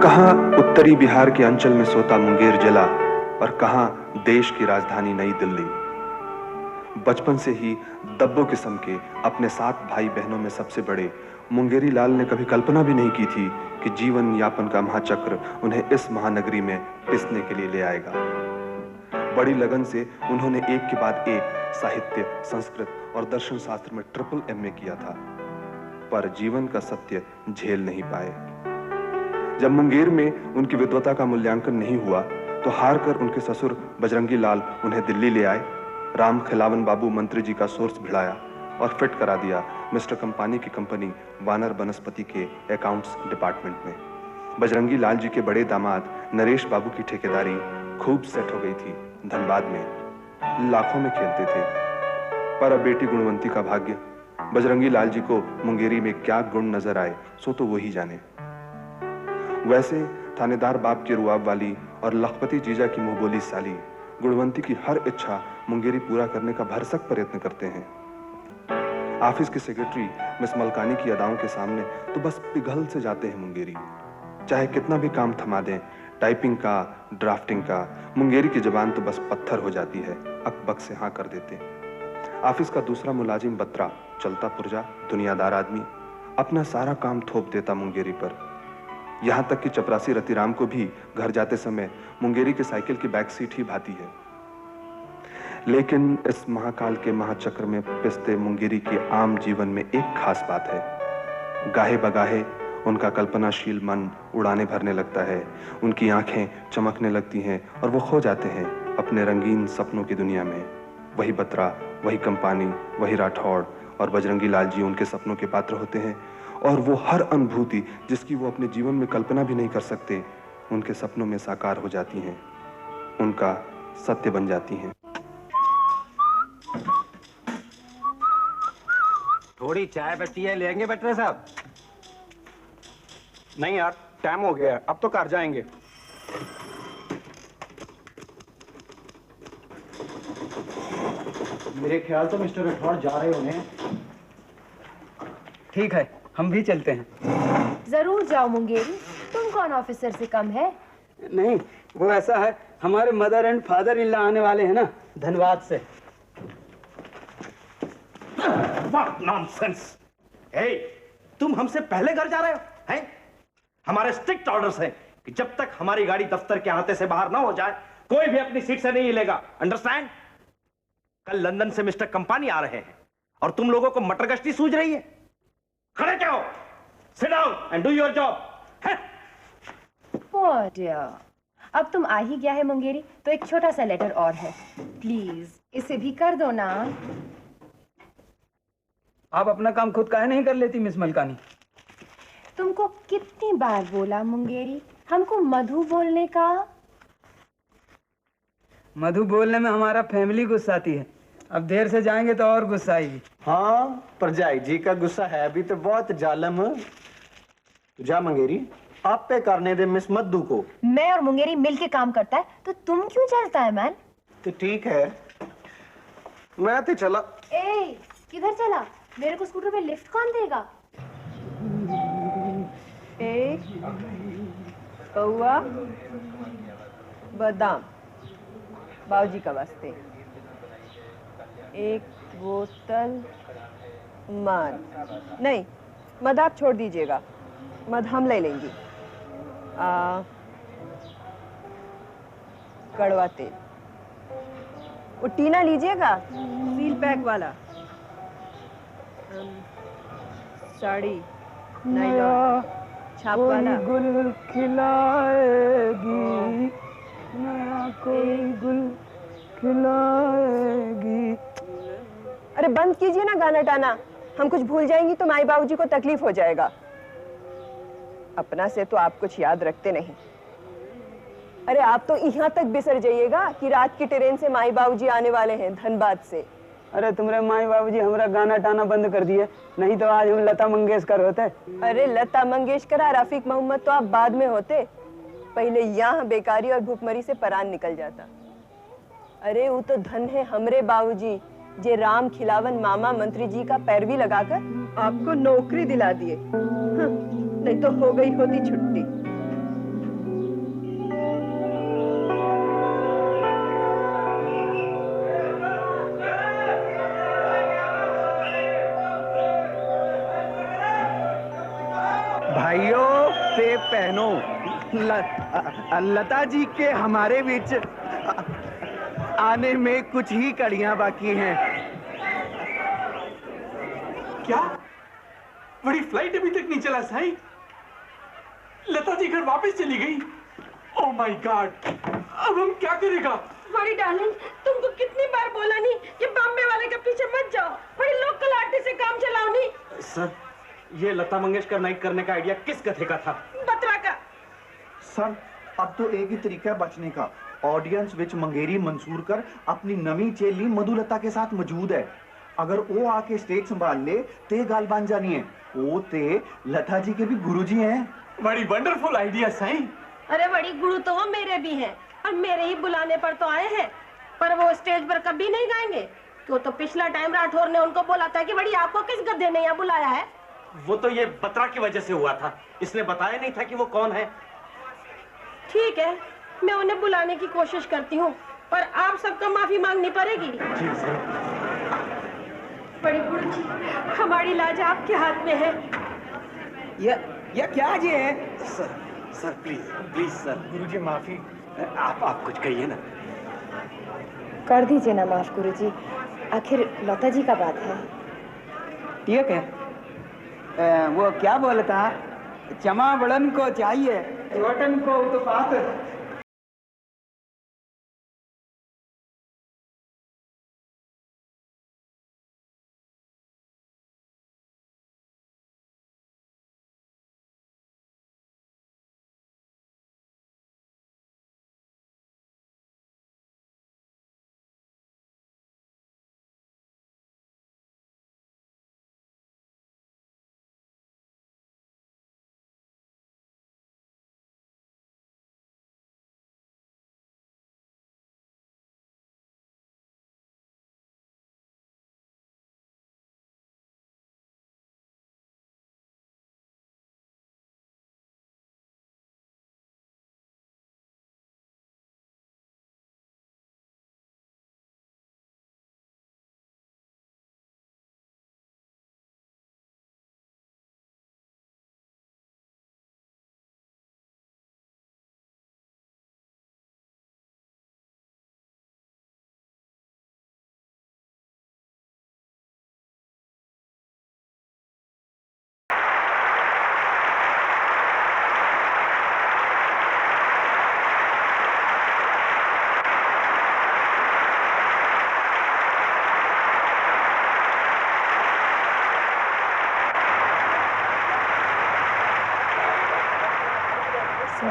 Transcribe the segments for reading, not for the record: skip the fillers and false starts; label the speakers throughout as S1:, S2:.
S1: कहाँ उत्तरी बिहार के अंचल में सोता मुंगेर जिला और कहाँ देश की राजधानी नई दिल्ली। बचपन से ही दब्बों किस्म के अपने 7 भाई बहनों में सबसे बड़े मुंगेरी लाल ने कभी कल्पना भी नहीं की थी कि जीवन यापन का महाचक्र उन्हें इस महानगरी में पिसने के लिए ले आएगा। बड़ी लगन से उन्होंने एक के बाद एक साहित्य, संस्कृत और दर्शन शास्त्र में ट्रिपल MA किया था, पर जीवन का सत्य झेल नहीं पाए। जब मुंगेर में उनकी विद्वता का मूल्यांकन नहीं हुआ तो हार कर उनके ससुर बजरंगी लाल उन्हें दिल्ली ले आए। राम खिलावन बाबू मंत्री जी का सोर्स भिड़ाया और फिट करा दिया मिस्टर कंपानी की कंपनी वानर बनस्पति के अकाउंट्स डिपार्टमेंट में। बजरंगी लाल जी के बड़े दामाद नरेश बाबू की ठेकेदारी खूब सेट हो गई थी। धनबाद में लाखों में खेलते थे, पर अब बेटी गुणवंती का भाग्य। बजरंगी लाल जी को मुंगेरी में क्या गुण नजर आए सो तो वही जाने। वैसे थानेदार बाप की रुआब वाली और लखपति जीजा की मुंहबोली साली गुणवंती की हर इच्छा मुंगेरी पूरा करने का भरसक प्रयत्न करते हैं। ऑफिस की सेक्रेटरी मिस मलकानी की अदाओं के सामने तो बस पिघल से जाते हैं मुंगेरी। चाहे कितना भी काम थमा दें, टाइपिंग का, ड्राफ्टिंग का, मुंगेरी की जबान तो बस पत्थर हो जाती है, अकबक से हाँ कर देते। ऑफिस का दूसरा मुलाजिम बत्रा, चलता पुर्जा, दुनियादार आदमी, अपना सारा काम थोप देता मुंगेरी पर। यहां तक कि चपरासी रतिराम को भी घर जाते समय मुंगेरी के साइकिल की बैक सीट ही भाती है। लेकिन इस महाकाल के महाचक्र में पिसते मुंगेरी के आम जीवन में एक खास बात है। गाहे बगाहे उनका कल्पनाशील मन उड़ाने भरने लगता है, उनकी आंखें चमकने लगती हैं और वो खो जाते हैं अपने रंगीन सपनों की दुनिया में। वही बत्रा, वही कंपानी, वही राठौड़ और बजरंगी लाल जी उनके सपनों के पात्र होते हैं, और वो हर अनुभूति जिसकी वो अपने जीवन में कल्पना भी नहीं कर सकते उनके सपनों में साकार हो जाती हैं, उनका सत्य बन जाती हैं।
S2: थोड़ी चाय बची है, लेंगे बट्रे साहब?
S3: नहीं यार, टाइम हो गया है, अब तो घर जाएंगे।
S4: मेरे ख्याल तो मिस्टर राठौड़ जा रहे होंगे।
S5: ठीक है, हम भी चलते हैं।
S6: जरूर जाओ मुंगेरी, तुम कौन ऑफिसर से कम है?
S5: नहीं, वो ऐसा है, हमारे mother and father in law आने वाले हैं ना, धनबाद से।
S3: What nonsense! Hey, तुम हमसे पहले घर जा रहे हो? हैं? हमारे स्ट्रिक्ट ऑर्डर्स हैं कि जब तक हमारी गाड़ी दफ्तर के अहाते से बाहर ना हो जाए, कोई भी अपनी सीट से नहीं हिलेगा। अंडरस्टैंड? कल लंदन से मिस्टर कंपानी आ रहे हैं और तुम लोगों को मटर गश्ती सूझ रही है। खड़े क्या हो? Sit down and do your job.
S6: Oh dear. अब तुम आ ही गया है मुंगेरी तो एक छोटा सा लेटर और है, प्लीज इसे भी कर दो ना।
S5: आप अपना काम खुद काहे नहीं कर लेती मिस मलकानी?
S6: तुमको कितनी बार बोला मुंगेरी हमको मधु बोलने का?
S5: मधु बोलने में हमारा फैमिली गुस्साती है, अब देर से जाएंगे तो और गुस्सा आएगी।
S4: हाँ, परजाई जी का गुस्सा है भी तो बहुत जालम। जा मंगेरी, आप पे करने दे मिस मधु को।
S6: मैं और मुंगेरी मिलके काम करता है तो तुम क्यों चलता है मैन?
S4: तो ठीक है, मैं तो चला।
S6: ए, किधर चला? मेरे को स्कूटर पे लिफ्ट कौन देगा? एक कौआ बादाम बाबूजी का वास्ते, एक बोतल मद। नहीं, मद आप छोड़ दीजिएगा, मद हम ले लेंगे। कड़वा तेल, वो टीना लीजिएगा, सील पैक वाला। साड़ी नायलॉन छाप वाला।
S5: गुल खिलाएगी, नया कोई गुल खिलाएगी।
S6: अरे बंद कीजिए ना गाना टाना, हम कुछ भूल जाएंगी तो माई बाबूजी को तकलीफ हो जाएगा। अपना से तो आप कुछ याद रखते नहीं। अरे आप तो यहाँ तक बिसर जाइएगा कि रात की ट्रेन से माई बाबूजी आने वाले हैं धनबाद से।
S5: अरे तुम्हारे माई बाबूजी हमारा गाना टाना बंद कर दिए, नहीं तो आज हम लता मंगेशकर होते।
S6: अरे लता मंगेशकर और रफीक मोहम्मद तो आप बाद में होते, पहले यहाँ बेकारी और भूखमरी से परान निकल जाता। अरे वो तो धन है हमरे बाबूजी, जे राम खिलावन मामा मंत्री जी का पैरवी लगाकर आपको नौकरी दिला दिए। नहीं तो हो गई होती छुट्टी।
S4: से पहनो। लता जी के हमारे बीच आने में कुछ ही कड़ियां बाकी हैं।
S7: क्या बड़ी फ्लाइट अभी तक नहीं चला साईं? लता जी घर वापस चली गई? ओह माय गॉड, अब हम क्या करेगा?
S8: बड़ी डार्लिंग, तुमको कितनी बार बोला नहीं कि बॉम्बे वाले के पीछे मत जाओ, बड़ी लोकल आर्टिस्ट से काम चलाओ नहीं।
S3: सर, ये लता मंगेशकर नाइट करने का आइडिया किस कथे का था?
S8: बत्रा का।
S4: सर, अब तो एक ही तरीका है बचने का। ऑडियंस विच मंगेरी मंसूर कर अपनी नवी चेली मधुलता के साथ मौजूद है। अगर वो आके स्टेज संभाल ले ते गाल बन जानी है। वो ते लता जी के भी गुरुजी हैं।
S7: बड़ी वंडरफुल आइडिया साईं।
S8: अरे बड़ी गुरु तो वो मेरे भी हैं और मेरे ही बुलाने पर तो आए हैं, पर वो स्टेज पर कभी नहीं गाएंगे। क्यों तो पिछला टाइम राठौर ने उनको बोला था कि बड़ी आपको किस गद्दे ने यहाँ बुलाया है।
S3: वो तो ये बत्रा की वजह से हुआ था, इसने बताया नहीं था कि वो कौन है।
S8: ठीक है, मैं उन्हें बुलाने की कोशिश करती हूँ, पर आप सबको माफी मांगनी पड़ेगी।
S3: जी सर।
S8: बड़ी गुरु जी, हमारी लाज आपके हाथ में है।
S5: ये क्या जी है?
S3: Sir, sir please please sir.
S4: Guruji माफी।
S3: आप कुछ कहिए ना।
S9: कर दीजिए ना माफ गुरुजी, आखिर लता जी का बात है।
S5: ठीक है, वो क्या बोलता, चमा बड़न को चाहिए चोटन को तो बात।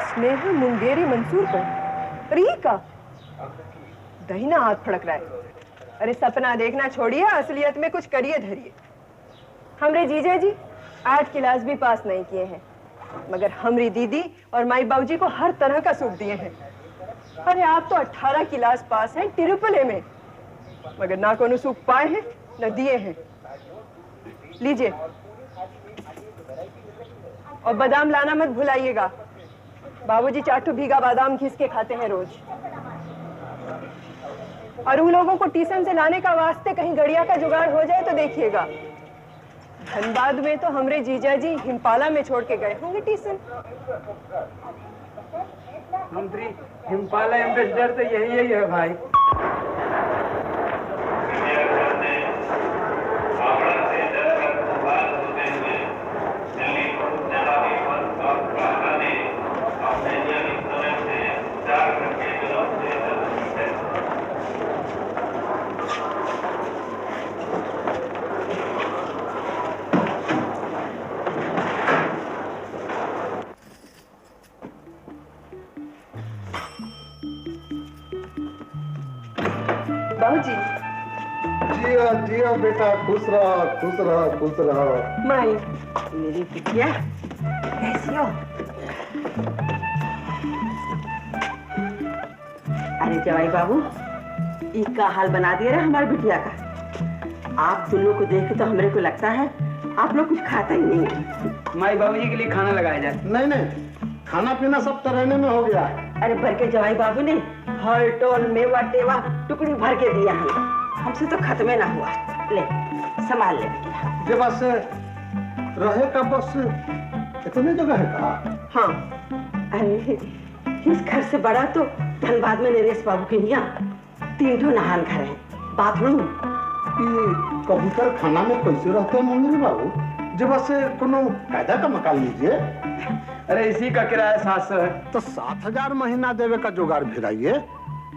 S6: स्नेह मुंगेरी मंसूर पर अरे का दहीना हाथ फड़क रहा है। अरे सपना देखना छोड़िए, असलियत में कुछ करिए धरिए। हमरे जीजा जी 8 क्लास भी पास नहीं किए हैं, मगर हमरी दीदी और माई बाबूजी को हर तरह का सुख दिए हैं। अरे आप तो 18 क्लास पास हैं ट्रिपल ए में, मगर ना कोनो सुख पाए हैं न दिए हैं। लीजिए, और बादाम लाना मत भुलाइएगा। बाबूजी 4 भीगा बादाम घिस के खाते हैं रोज। और उन लोगों को ट्यूशन से लाने का वास्ते कहीं गड़िया का जुगाड़ हो जाए तो देखिएगा। धनबाद में तो हमरे जीजा जी हिमपाला में छोड़ के गए होंगे ट्यूशन।
S5: मंत्री हिमपाला एम्बेसडर तो यही है भाई।
S6: बाबूजी।
S10: जिया जिया बेटा, खुश रहो खुश रहो खुश रहो।
S6: माई मेरी बिटिया कैसी हो?
S11: अरे जवाई बाबू, इसका हाल बना दिया रहा हमारी बिटिया का। आप दोनों को देख के तो हमरे को लगता है आप लोग कुछ खाता ही नहीं है।
S5: माई बाबूजी के लिए खाना लगाया जाए।
S10: नहीं नहीं, खाना पीना सब तरहने में हो गया।
S11: अरे भर के जवाई बाबू ने हर टोल मेवा टेवा टुकड़ी भर के दिया हमसे तो खत्म ना हुआ। ले संभाल ले बेटिया।
S10: जे बस रहे का बस इतने जगह है का?
S6: हाँ।
S11: अरे इस घर से बड़ा तो धनबाद में नरेश बाबू के यहाँ 3 ठो नहान घर है, बाथरूम।
S10: ये कबूतर खाना में कैसे रहते हैं मंगेरी बाबू? जब से कोनो कायदा का मकान लीजिए।
S5: अरे इसी का किराया 700 है।
S10: तो 7,000 महीना देवे का जुगाड़ भिड़ाइए।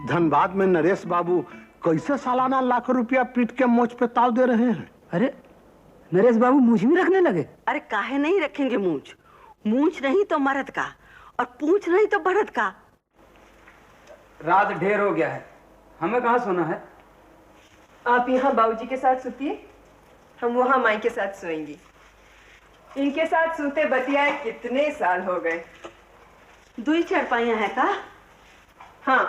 S10: धनबाद में नरेश बाबू कैसे सालाना लाख रुपया पीट के मोच पे ताव दे रहे हैं?
S5: अरे नरेश बाबू मूछ भी रखने लगे?
S11: अरे काहे नहीं रखेंगे मूछ? मूछ नहीं तो मर्द का और पूंछ नहीं तो बढ़त का।
S5: रात ढेर हो गया है, हमें कहाँ सोना है?
S6: आप यहाँ बाबूजी के साथ सोतिए, हम वहाँ माई के साथ सोएंगी। इनके साथ सोते बतियाए कितने साल हो गए।
S11: 2 चारपाइयाँ है का?
S6: हाँ।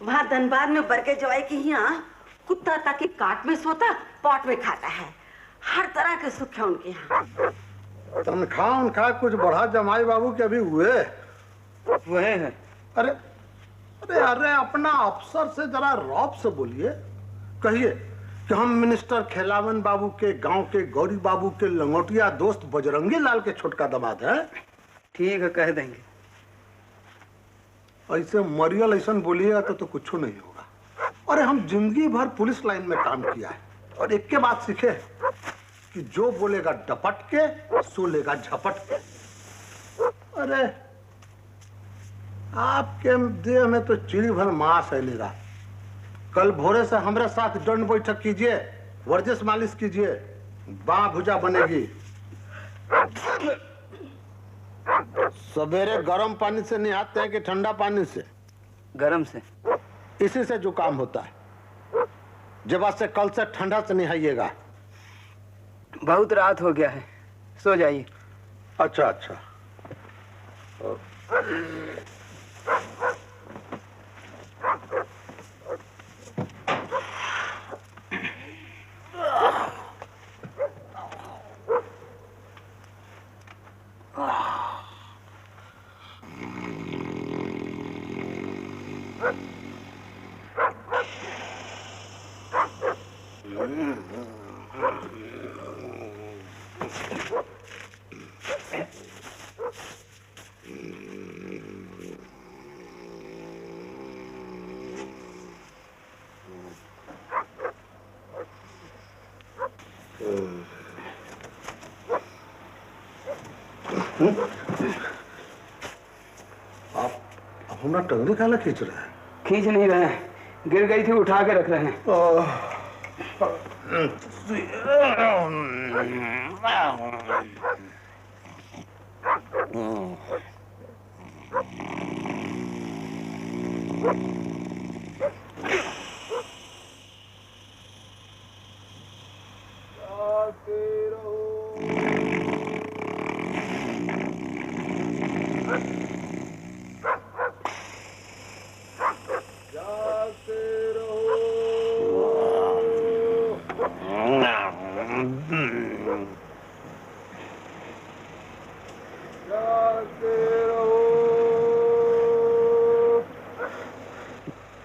S11: वहाँ धनबाद में बरके जवाई के यहाँ कुत्ता ताकि काट में सोता, पॉट में खाता है। हर तरह के सुख है उनके यहाँ।
S10: तनख्वाह उनका कुछ बढ़ा जमाई बाबू के अभी हुए
S5: हैं।
S10: अरे अरे अरे अपना अफसर से जरा रौब से बोलिए, कहिए कि हम मिनिस्टर खेलावन बाबू के गांव के गौरी बाबू के लंगोटिया दोस्त बजरंगी लाल के छोटका दामाद है।
S5: ठीक है, कह देंगे।
S10: ऐसे मरियल ऐसा बोलिएगा तो कुछ नहीं होगा। अरे हम जिंदगी भर पुलिस लाइन में काम किया है और एक के बात सीखे कि जो बोलेगा डपट के सो लेगा झपट के। अरे आपके देह में तो चिड़ी भर मांस है लेगा। कल भोरे से हमारे साथ दंड बैठक कीजिए, वर्जिश मालिश कीजिए, बाँ भुजा बनेगी। सवेरे गर्म पानी से नहाते हैं कि ठंडा पानी से?
S5: गर्म से।
S10: इसी से जुकाम होता है। जब आज से कल से ठंडा से नहाइएगा।
S5: बहुत रात हो गया है, सो जाइए।
S10: अच्छा अच्छा। आप हमारा टंगड़ी काला खींच रहे हैं?
S5: खींच नहीं रहे हैं, गिर गई थी, उठा के रख रहे हैं।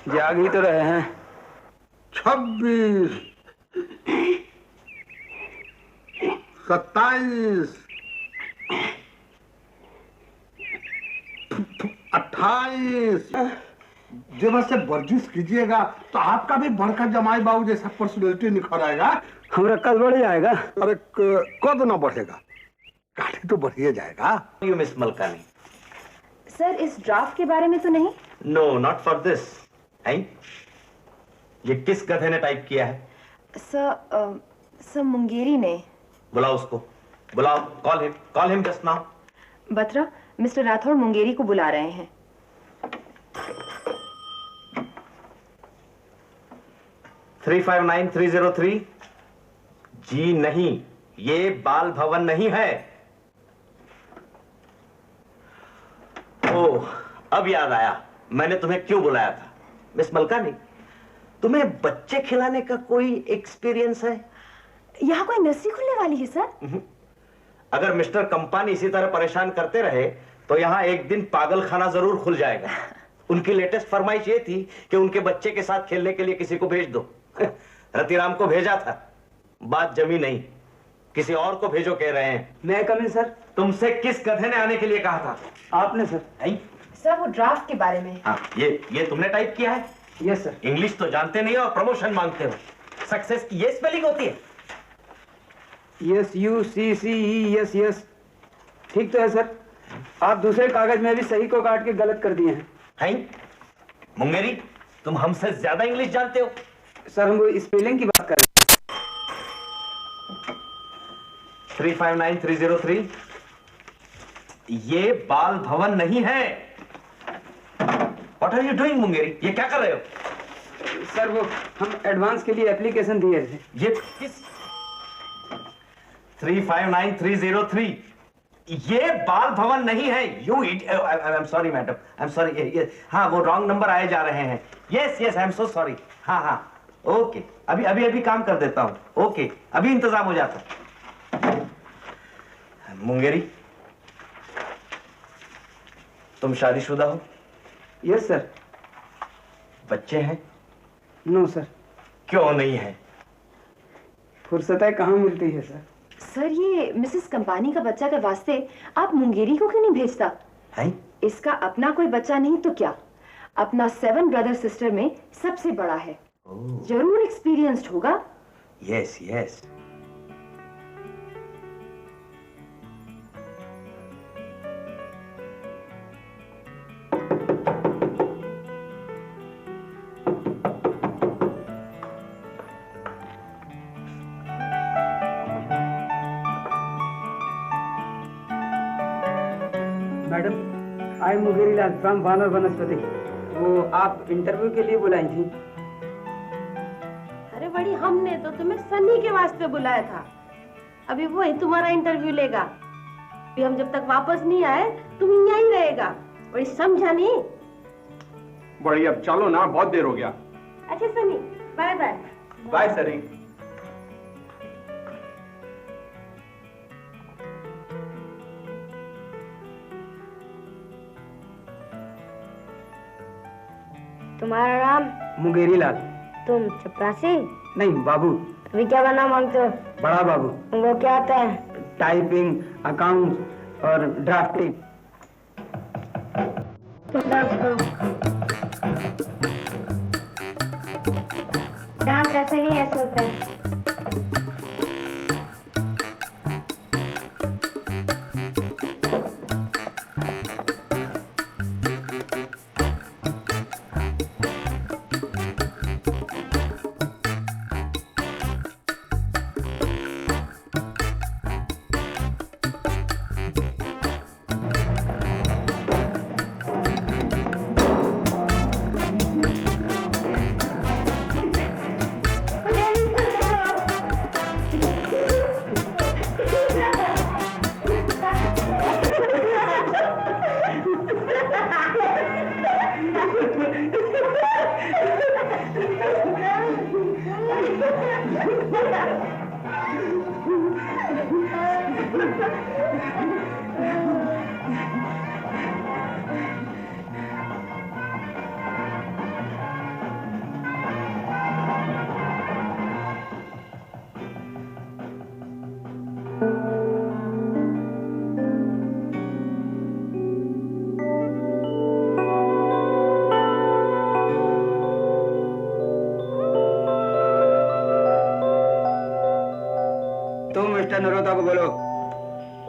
S5: जाग ही तो रहे हैं।
S10: 26, 27, 28। जब से वर्जिश कीजिएगा तो आपका भी बड़का जमाई बाबू जैसा पर्सनैलिटी निखर आएगा।
S5: हमारा कल बढ़ जाएगा।
S10: अरे कद ना बढ़ेगा, काठी तो बढ़िए जाएगा।
S3: You miss Malkani.
S9: सर इस ड्राफ्ट के बारे में तो नहीं?
S3: No not for this. ये किस गधे ने टाइप किया है?
S9: सर मुंगेरी ने।
S3: बुलाओ उसको, बुलाओ। Call him just now.
S9: Batra, mister Rathore Mungeri को बुला रहे हैं।
S3: 359303। जी नहीं, ये बाल भवन नहीं है। ओह, अब याद आया मैंने तुम्हें क्यों बुलाया था। मिस मलकानी, तुम्हें बच्चे खिलाने का कोई एक्सपीरियंस है?
S9: यहाँ कोई नर्सरी खुलने वाली है सर?
S3: अगर मिस्टर कंपानी इसी तरह परेशान करते रहे तो यहाँ एक दिन पागल खाना जरूर खुल जाएगा। उनकी लेटेस्ट फरमाइश ये थी कि उनके बच्चे के साथ खेलने के लिए किसी को भेज दो। रतिराम को भेजा था, बात जमी नहीं। किसी और को भेजो कह रहे हैं।
S5: मैं कम इन सर।
S3: तुमसे किस गधे ने आने के लिए कहा था?
S5: आपने सर।
S9: सर वो ड्राफ्ट के बारे में।
S3: हाँ, ये तुमने टाइप किया है?
S5: Yes sir.
S3: इंग्लिश तो जानते नहीं हो और प्रमोशन मांगते हो। सक्सेस की ये स्पेलिंग होती है?
S5: SUCCE yes. ठीक तो है सर। आप दूसरे कागज में भी सही को काट के गलत कर दिए हैं।
S3: मुंगेरी, तुम हमसे ज्यादा इंग्लिश जानते हो।
S5: सर हम वो स्पेलिंग की बात कर रहे हैं।
S3: 359303 ये बाल भवन नहीं है। What are you doing, Mungeri? ये क्या कर रहे हो?
S5: सर वो हम एडवांस के लिए एप्लीकेशन दिए थे।
S3: ये किस 359303 ये बाल भवन नहीं है। You I am sorry madam, I am sorry. हाँ, वो रॉन्ग नंबर आए जा रहे हैं। Yes I am so sorry. हाँ, ओके, अभी काम कर देता हूँ। ओके, अभी इंतजाम हो जाता। मुंगेरी, तुम शादीशुदा हो?
S5: Yes sir.
S3: बच्चे हैं?
S5: No sir.
S3: क्यों नहीं है?
S5: फुर्सतें कहाँ मिलती है सर।
S9: सर ये मिसेस कंपानी का बच्चा के वास्ते आप मुंगेरी को क्यों नहीं भेजता?
S3: हैं?
S9: इसका अपना कोई बच्चा नहीं तो क्या, अपना 7 ब्रदर सिस्टर में सबसे बड़ा है। जरूर एक्सपीरियंस्ड होगा।
S3: Yes.
S5: Madam, I am Mungeri Lal from वानर वनस्पति। वो आप इंटरव्यू के लिए बुलाई थी।
S8: अरे बड़ी, हमने तो तुम्हें सनी के वास्ते बुलाया था। अभी वही तुम्हारा इंटरव्यू लेगा। अभी हम जब तक वापस नहीं आए तुम यहीं रहेगा। बड़ी समझा नहीं?
S1: बड़ी, अब चलो ना, बहुत देर हो गया।
S8: अच्छा Sunny, bye bye.
S1: Bye Sunny.
S12: तुम्हारा नाम?
S5: मुंगेरी लाल।
S12: तुम चपरासी?
S5: नहीं, बाबू।
S12: अभी क्या बनना मांगते हो?
S5: बड़ा बाबू।
S12: तुमको क्या आता है?
S5: टाइपिंग, अकाउंट और ड्राफ्टिंग।
S12: डांस ऐसे नहीं ऐसे होता है।
S5: नरोता को बोलो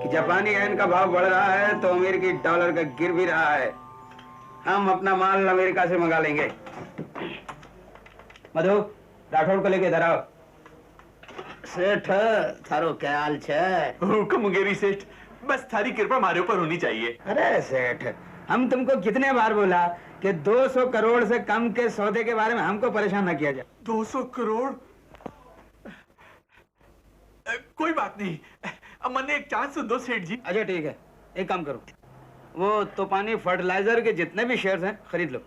S5: कि जापानी येन का भाव बढ़ रहा है तो अमेरिकी डॉलर का गिर भी रहा है। हम अपना माल अमेरिका से मंगा लेंगे। मधु, राठौड़ को लेके इधर आओ।
S10: सेठ, थारो क्या हाल छे?
S7: हुकुम मुंगेरी सेठ, बस थारी कृपा हमारे ऊपर होनी चाहिए।
S5: अरे सेठ, हम तुमको कितने बार बोला कि 200 करोड़ से कम के सौदे के बारे में हमको परेशान न किया जाए।
S7: 200 करोड़? कोई बात नहीं, मैंने एक चांस दो सेठ जी।
S5: अच्छा ठीक है, एक काम करो, वो तूफानी फर्टिलाइजर के जितने भी शेयर्स हैं खरीद लो।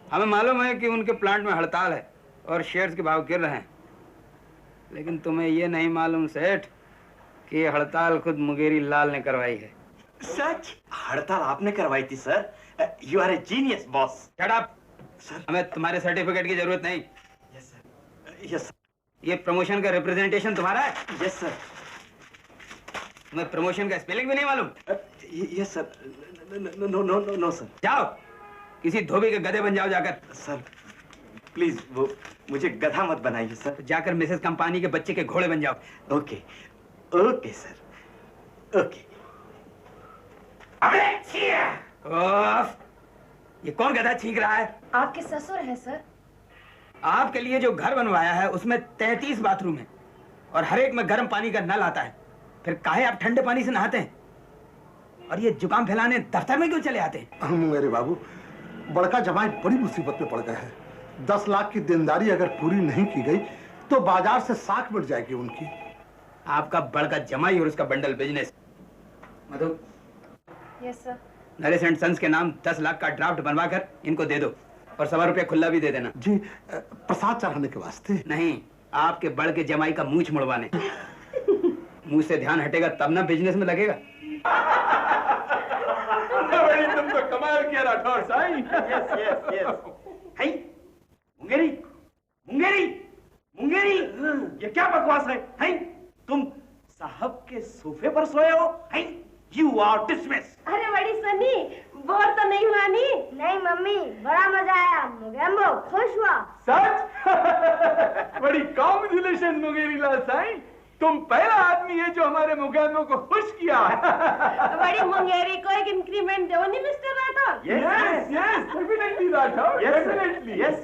S5: हमें मालूम है कि उनके प्लांट में हड़ताल है और शेयर्स के भाव गिर रहे हैं, लेकिन तुम्हें ये नहीं मालूम सेठ कि ये हड़ताल खुद मुंगेरी लाल ने करवाई है।
S3: सच? हड़ताल आपने करवाई थी sir? You are a genius boss.
S5: Shut up sir, हमें तुम्हारे सर्टिफिकेट की जरूरत नहीं।
S3: Yes sir. यस।
S5: ये प्रमोशन का रिप्रेजेंटेशन तुम्हारा है?
S3: Yes sir.
S5: तुम्हें प्रमोशन का स्पेलिंग भी नहीं मालूम?
S3: Yes sir. No no no no sir.
S5: जाओ किसी धोबी के गधे बन जाओ जाकर।
S3: सर प्लीज वो मुझे गधा मत बनाइए सर।
S5: जाकर मिसेस कंपानी के बच्चे के घोड़े बन जाओ।
S3: Okay okay sir okay.
S5: अबे ये कौन गधा छींक रहा है?
S9: आपके ससुर है सर।
S5: आपके लिए जो घर बनवाया है उसमें 33 बाथरूम है और हर एक में गर्म पानी का नल आता है। फिर काहे आप ठंडे पानी से नहाते हैं? और ये जुकाम फैलाने दफ्तर में क्यों चले आते हैं?
S10: मेरे बाबू, बड़का जमाई बड़ी मुसीबत में पड़ गए हैं। 10 लाख की देनदारी अगर पूरी नहीं की गई तो बाजार से साख मिट जाएगी उनकी।
S5: आपका बड़का जमाई और उसका bundle business. Madhu.
S9: Yes sir.
S5: Naresh and sons के नाम 10 लाख का ड्राफ्ट बनवा कर इनको दे दो और 1.25 रुपया खुला भी दे देना।
S10: जी, प्रसाद चढ़ाने के वास्ते
S5: नहीं, आपके बड़ के जमाई का मूंछ मुड़वाने। मुंह से ध्यान हटेगा तब ना बिजनेस में लगेगा।
S7: बड़ी तुम तो कमाल किया राठौर साईं।
S3: Yes yes yes. है मुंगेरी मुंगेरी मुंगेरी, ये क्या बकवास है? तुम साहब के सोफे पर सोए हो? You are dismiss.
S8: अरे बड़ी सनी, बोर तो नहीं हुआ नी?
S12: नहीं मम्मी, बड़ा मजा आया। मुगेम्बो खुश हुआ।
S7: सच? बड़ी कॉन्ग्रेचुलेशन मुंगेरी लाल साईं, तुम पहला आदमी है जो हमारे मुगैम्बो को खुश किया।
S8: बड़ी मुंगेरी को एक इंक्रीमेंट दो नहीं mister Rathore?
S7: Yes yes definitely Rathore, definitely yes.